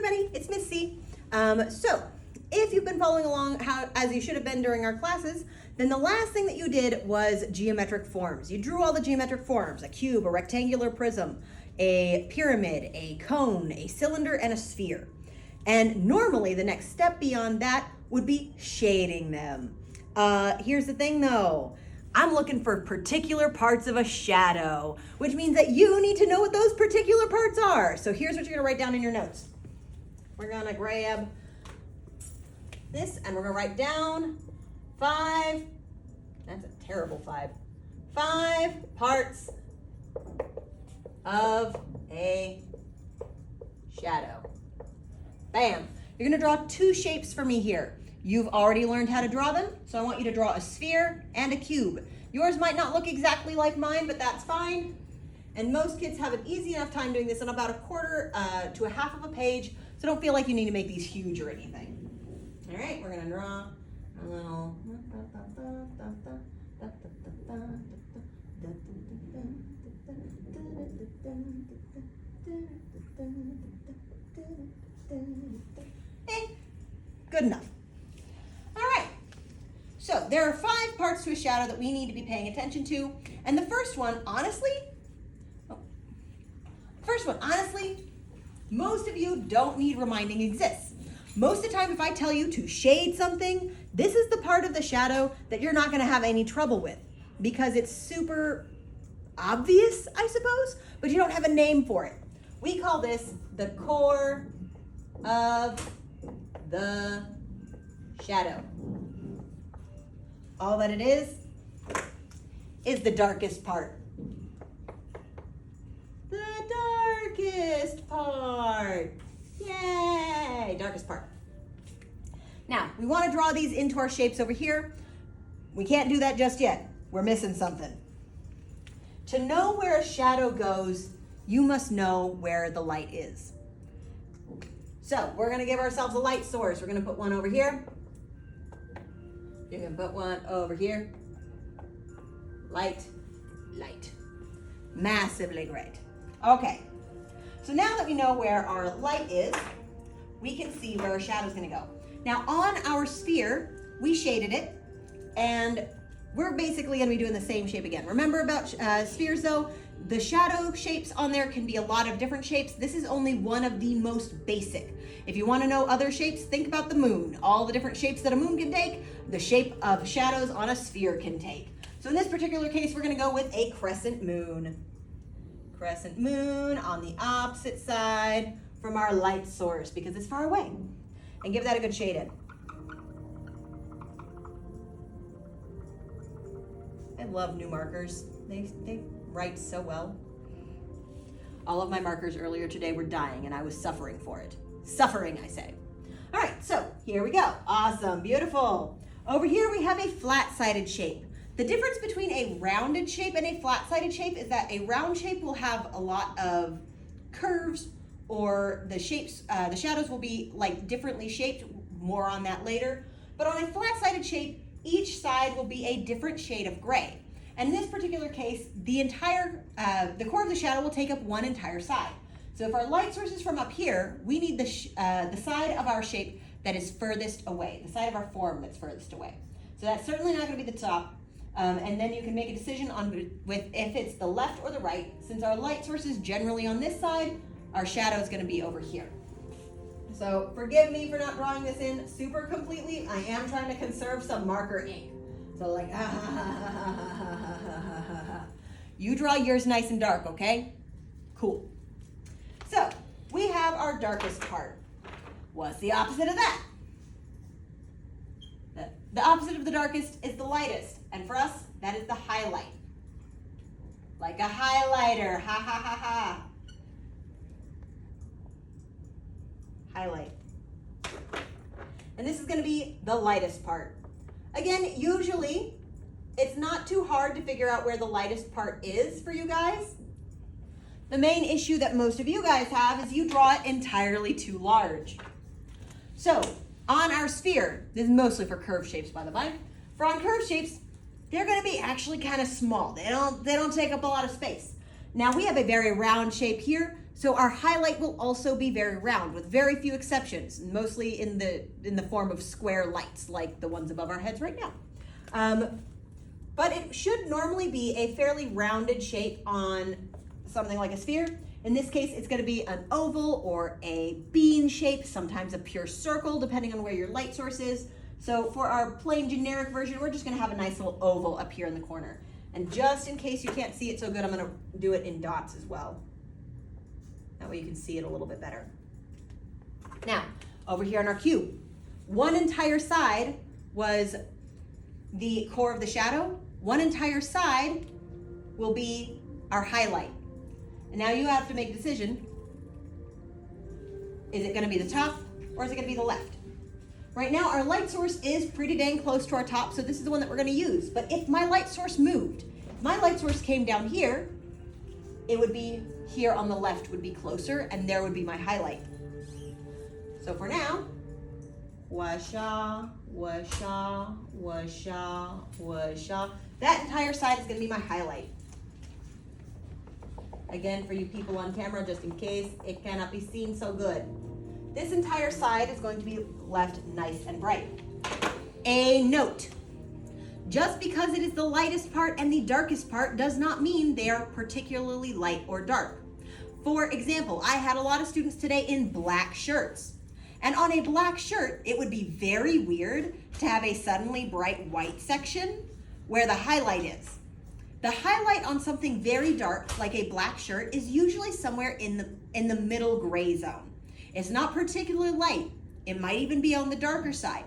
everybody, it's Miss C. So if you've been following along as you should have been during our classes, then the last thing that you did was geometric forms. You drew all the geometric forms: a cube, a rectangular prism, a pyramid, a cone, a cylinder, and a sphere. And normally the next step beyond that would be shading them. Here's the thing though. I'm looking for particular parts of a shadow, which means that you need to know what those particular parts are. So here's what you're gonna write down in your notes. We're gonna grab this and we're gonna write down 5, that's a terrible 5 parts of a shadow. Bam. You're gonna draw 2 shapes for me here. You've already learned how to draw them, so I want you to draw a sphere and a cube. Yours might not look exactly like mine, but that's fine. And most kids have an easy enough time doing this in about a quarter to a half of a page, so don't feel like you need to make these huge or anything. All right, we're gonna draw a little. Good enough. All right, so there are 5 parts to a shadow that we need to be paying attention to. And the first one, honestly, most of you don't need reminding exists. Most of the time, if I tell you to shade something, this is the part of the shadow that you're not gonna have any trouble with because it's super obvious, I suppose, but you don't have a name for it. We call this the core of the shadow. All that it is the darkest part. The darkest part. Yay, darkest part. Now, we want to draw these into our shapes over here. We can't do that just yet. We're missing something. To know where a shadow goes, you must know where the light is. So we're gonna give ourselves a light source. We're gonna put one over here. You're gonna put one over here. Light, light. Massively great. Okay, so now that we know where our light is, we can see where our shadow's gonna go. Now on our sphere, we shaded it, and we're basically gonna be doing the same shape again. Remember about spheres though, the shadow shapes on there can be a lot of different shapes. This is only one of the most basic. If you wanna know other shapes, think about the moon. All the different shapes that a moon can take, the shape of shadows on a sphere can take. So in this particular case, we're gonna go with a crescent moon. Crescent moon on the opposite side from our light source because it's far away. And give that a good shade in. I love new markers. They write so well. All of my markers earlier today were dying and I was suffering for it. Suffering, I say. All right, so here we go. Awesome, beautiful. Over here we have a flat-sided shape. The difference between a rounded shape and a flat-sided shape is that a round shape will have a lot of curves, or the shapes, the shadows will be like differently shaped, more on that later. But on a flat-sided shape, each side will be a different shade of gray. And in this particular case, the core of the shadow will take up one entire side. So if our light source is from up here, we need the side of our shape that is furthest away, the side of our form that's furthest away. So that's certainly not gonna be the top. And then you can make a decision with if it's the left or the right. Since our light source is generally on this side, our shadow is gonna be over here. So forgive me for not drawing this in super completely. I am trying to conserve some marker ink. So like, you draw yours nice and dark, okay? Cool. So we have our darkest part. What's the opposite of that? The opposite of the darkest is the lightest. And for us, that is the highlight. Like a highlighter, ha ha ha ha. Highlight. And this is gonna be the lightest part. Again, usually, it's not too hard to figure out where the lightest part is for you guys. The main issue that most of you guys have is you draw it entirely too large. So, on our sphere, this is mostly for curved shapes, by the way. For on curved shapes, they're gonna be actually kind of small. They don't take up a lot of space. Now we have a very round shape here, So our highlight will also be very round with very few exceptions, mostly in the form of square lights like the ones above our heads right now. But it should normally be a fairly rounded shape on something like a sphere. In this case, it's going to be an oval or a bean shape, sometimes a pure circle, depending on where your light source is. So for our plain generic version, we're just going to have a nice little oval up here in the corner. And just in case you can't see it so good, I'm going to do it in dots as well. That way you can see it a little bit better. Now, over here on our cube, one entire side was the core of the shadow. One entire side will be our highlight. And now you have to make a decision. Is it going to be the top or is it going to be the left? Right now our light source is pretty dang close to our top, so this is the one that we're going to use. But if my light source moved, if my light source came down here, it would be here on the left would be closer, and there would be my highlight. So for now, washa, washa, washa, washa. That entire side is going to be my highlight. Again, for you people on camera, just in case it cannot be seen so good. This entire side is going to be left nice and bright. A note. Just because it is the lightest part and the darkest part does not mean they are particularly light or dark. For example, I had a lot of students today in black shirts. And on a black shirt, it would be very weird to have a suddenly bright white section where the highlight is. The highlight on something very dark, like a black shirt, is usually somewhere in the middle gray zone. It's not particularly light. It might even be on the darker side,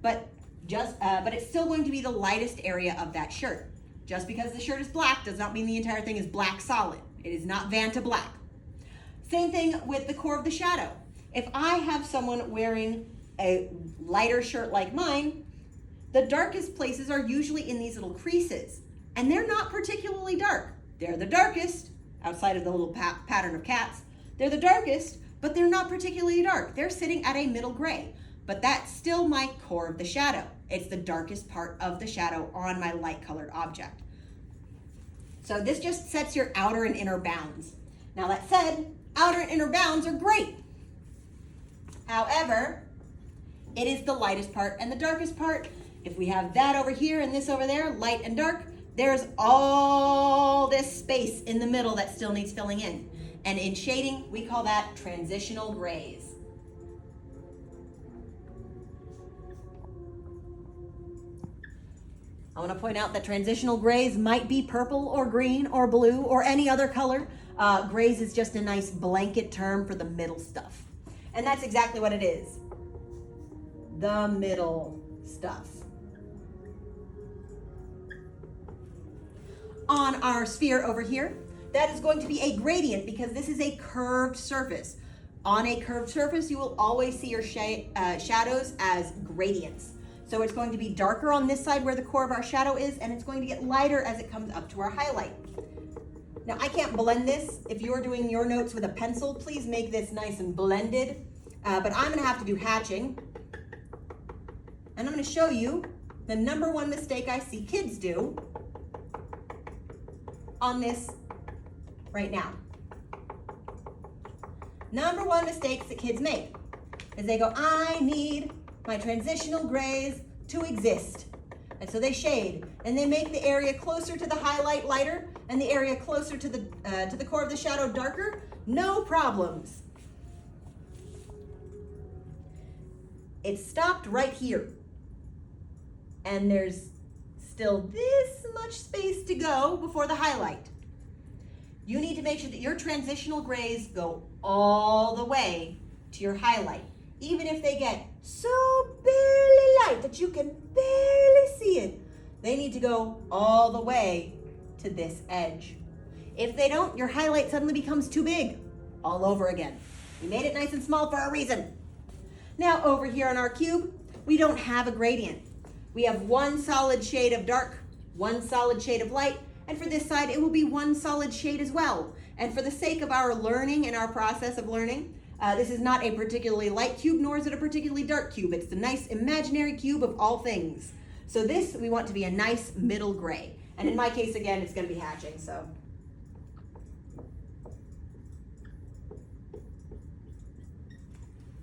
but it's still going to be the lightest area of that shirt. Just because the shirt is black does not mean the entire thing is black solid. It is not Vanta black. Same thing with the core of the shadow. If I have someone wearing a lighter shirt like mine, the darkest places are usually in these little creases, and they're not particularly dark. They're the darkest, outside of the little pattern of cats. They're the darkest, but they're not particularly dark. They're sitting at a middle gray, but that's still my core of the shadow. It's the darkest part of the shadow on my light colored object. So this just sets your outer and inner bounds. Now that said, outer and inner bounds are great. However, it is the lightest part and the darkest part. If we have that over here and this over there, light and dark, there's all this space in the middle that still needs filling in. And in shading, we call that transitional grays. I want to point out that transitional grays might be purple or green or blue or any other color. Grays is just a nice blanket term for the middle stuff. And that's exactly what it is. The middle stuff. On our sphere over here, that is going to be a gradient because this is a curved surface. On a curved surface, you will always see your shadows as gradients. So it's going to be darker on this side where the core of our shadow is, and it's going to get lighter as it comes up to our highlight. Now, I can't blend this. If you're doing your notes with a pencil, please make this nice and blended. But I'm gonna have to do hatching. And I'm gonna show you the #1 mistake I see kids do on this right now. #1 mistakes that kids make is they go, I need my transitional grays to exist. And so they shade and they make the area closer to the highlight lighter and the area closer to the core of the shadow darker. No problems. It stopped right here. And there's still this much space to go before the highlight. You need to make sure that your transitional grays go all the way to your highlight. Even if they get so barely light that you can barely see it, they need to go all the way to this edge. If they don't, your highlight suddenly becomes too big all over again. We made it nice and small for a reason. Now over here on our cube, we don't have a gradient. We have one solid shade of dark, one solid shade of light, and for this side, it will be one solid shade as well. And for the sake of our learning and our process of learning, this is not a particularly light cube, nor is it a particularly dark cube. It's the nice imaginary cube of all things. So this, we want to be a nice middle gray. And in my case, again, it's gonna be hatching, so.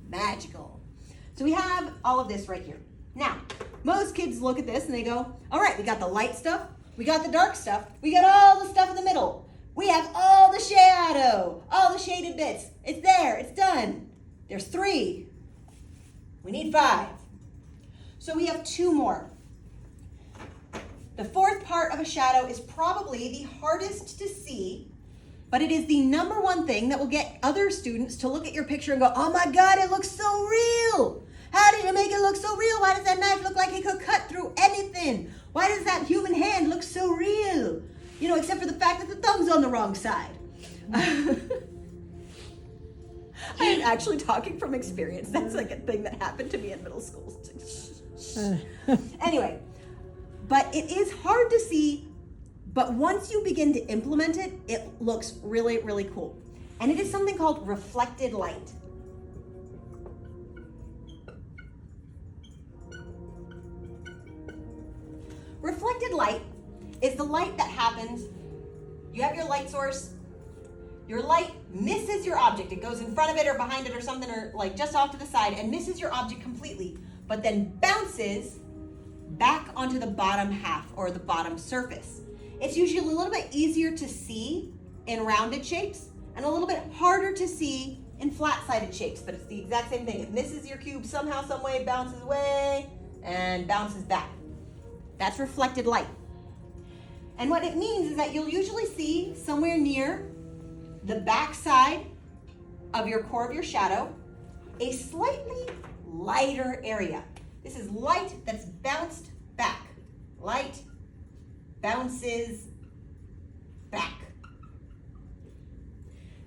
Magical. So we have all of this right here. Now, most kids look at this and they go, all right, we got the light stuff, we got the dark stuff, we got all the stuff in the middle. We have all the shadow, all the shaded bits. It's there, it's done. There's 3. We need 5. So we have 2 more. The 4th part of a shadow is probably the hardest to see, but it is the number 1 thing that will get other students to look at your picture and go, oh my God, it looks so real. How did you make it look so real? Why does that knife look like it could cut through anything? Why does that human hand look so real? You know, except for the fact that the thumb's on the wrong side. I am actually talking from experience. That's like a thing that happened to me in middle school. Anyway, but it is hard to see, but once you begin to implement it, it looks really, really cool. And it is something called reflected light. Reflected light is the light that happens, you have your light source, your light misses your object. It goes in front of it or behind it or something, or like just off to the side, and misses your object completely, but then bounces back onto the bottom half or the bottom surface. It's usually a little bit easier to see in rounded shapes and a little bit harder to see in flat-sided shapes, but it's the exact same thing. It misses your cube somehow, some way, bounces away, and bounces back. That's reflected light. And what it means is that you'll usually see somewhere near the back side of your core of your shadow a slightly lighter area. This is light that's bounced back. Light bounces back.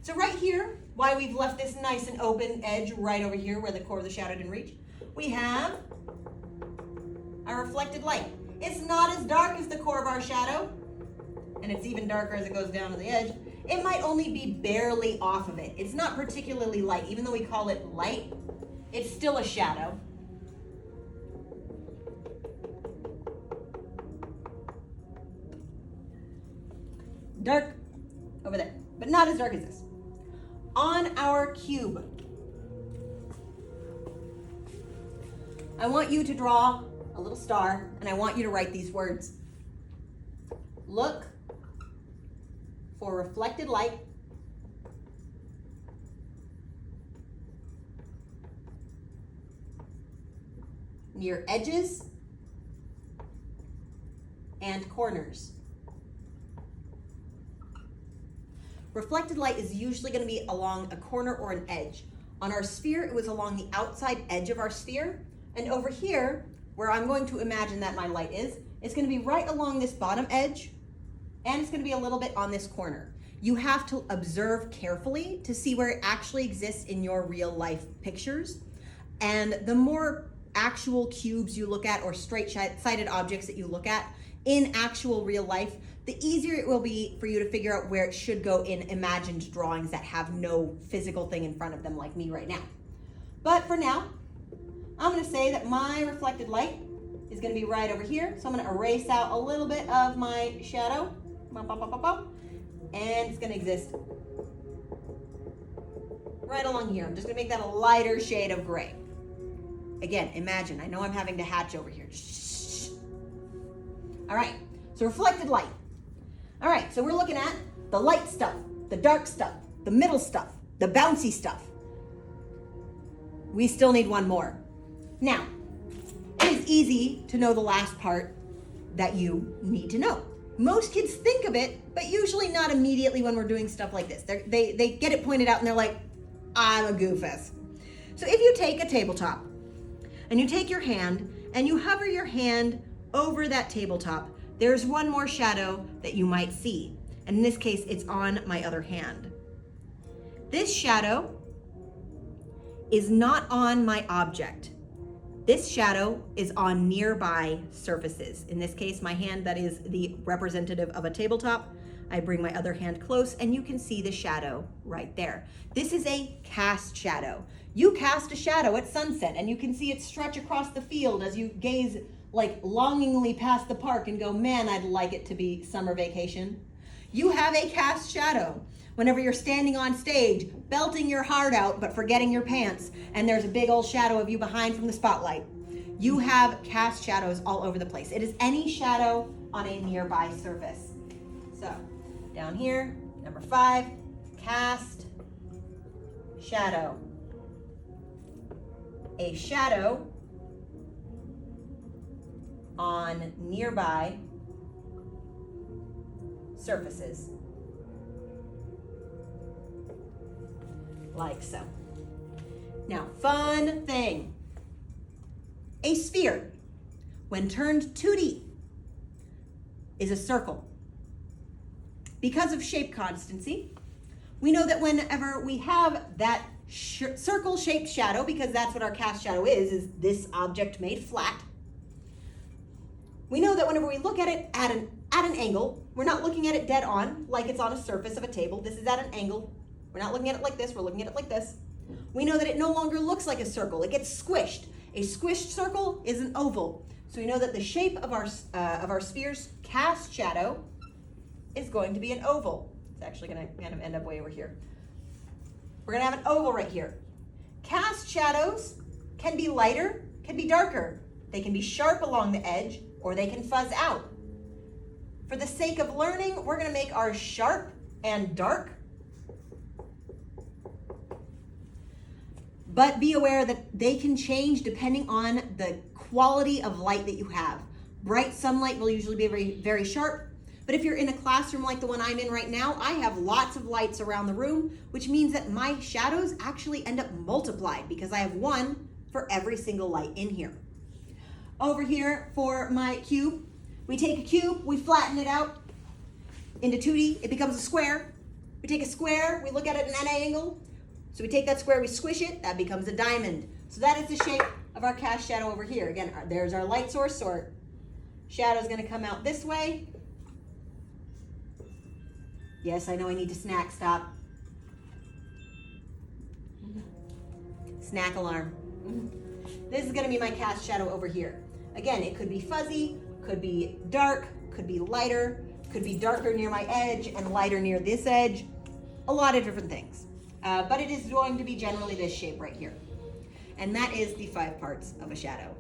So right here, why we've left this nice and open edge right over here where the core of the shadow didn't reach, we have our reflected light. It's not as dark as the core of our shadow, and it's even darker as it goes down to the edge. It might only be barely off of it. It's not particularly light. Even though we call it light, it's still a shadow. Dark over there, but not as dark as this. On our cube, I want you to draw a little star, and I want you to write these words. Look for reflected light near edges and corners. Reflected light is usually going to be along a corner or an edge. On our sphere, it was along the outside edge of our sphere, and over here, where I'm going to imagine that my light is, it's going to be right along this bottom edge, and it's going to be a little bit on this corner. You have to observe carefully to see where it actually exists in your real life pictures. And the more actual cubes you look at or straight-sided objects that you look at in actual real life, the easier it will be for you to figure out where it should go in imagined drawings that have no physical thing in front of them like me right now. But for now, I'm going to say that my reflected light is going to be right over here. So I'm going to erase out a little bit of my shadow. And it's going to exist right along here. I'm just going to make that a lighter shade of gray. Again, imagine. I know I'm having to hatch over here. All right. So reflected light. All right. So we're looking at the light stuff, the dark stuff, the middle stuff, the bouncy stuff. We still need one more. Now, it is easy to know the last part that you need to know. Most kids think of it, but usually not immediately when we're doing stuff like this. They get it pointed out and they're like, I'm a goofus. So if you take a tabletop and you take your hand and you hover your hand over that tabletop, there's one more shadow that you might see. And in this case, it's on my other hand. This shadow is not on my object. This shadow is on nearby surfaces. In this case, my hand that is the representative of a tabletop. I bring my other hand close and you can see the shadow right there. This is a cast shadow. You cast a shadow at sunset and you can see it stretch across the field as you gaze like longingly past the park and go, man, I'd like it to be summer vacation. You have a cast shadow. Whenever you're standing on stage, belting your heart out, but forgetting your pants, and there's a big old shadow of you behind from the spotlight. You have cast shadows all over the place. It is any shadow on a nearby surface. So, down here, number 5, cast shadow. A shadow on nearby surfaces. Like so. Now, fun thing. A sphere, when turned 2D, is a circle. Because of shape constancy, we know that whenever we have that circle-shaped shadow, because that's what our cast shadow is this object made flat, we know that whenever we look at it at an angle, we're not looking at it dead on, like it's on a surface of a table. This is at an angle. We're not looking at it like this, we're looking at it like this. We know that it no longer looks like a circle, it gets squished. A squished circle is an oval. So we know that the shape of our sphere's cast shadow is going to be an oval. It's actually going to kind of end up way over here. We're going to have an oval right here. Cast shadows can be lighter, can be darker. They can be sharp along the edge, or they can fuzz out. For the sake of learning, we're going to make ours sharp and dark. But be aware that they can change depending on the quality of light that you have. Bright sunlight will usually be very, very sharp. But if you're in a classroom like the one I'm in right now, I have lots of lights around the room, which means that my shadows actually end up multiplied because I have one for every single light in here. Over here for my cube, we take a cube, we flatten it out into 2D, it becomes a square. We take a square, we look at it at an angle. So we take that square, we squish it, that becomes a diamond. So that is the shape of our cast shadow over here. Again, there's our light source, so our shadow's gonna come out this way. Yes, I know I need to snack, stop. Snack alarm. This is gonna be my cast shadow over here. Again, it could be fuzzy, could be dark, could be lighter, could be darker near my edge and lighter near this edge. A lot of different things. But it is going to be generally this shape right here. And that is the 5 parts of a shadow.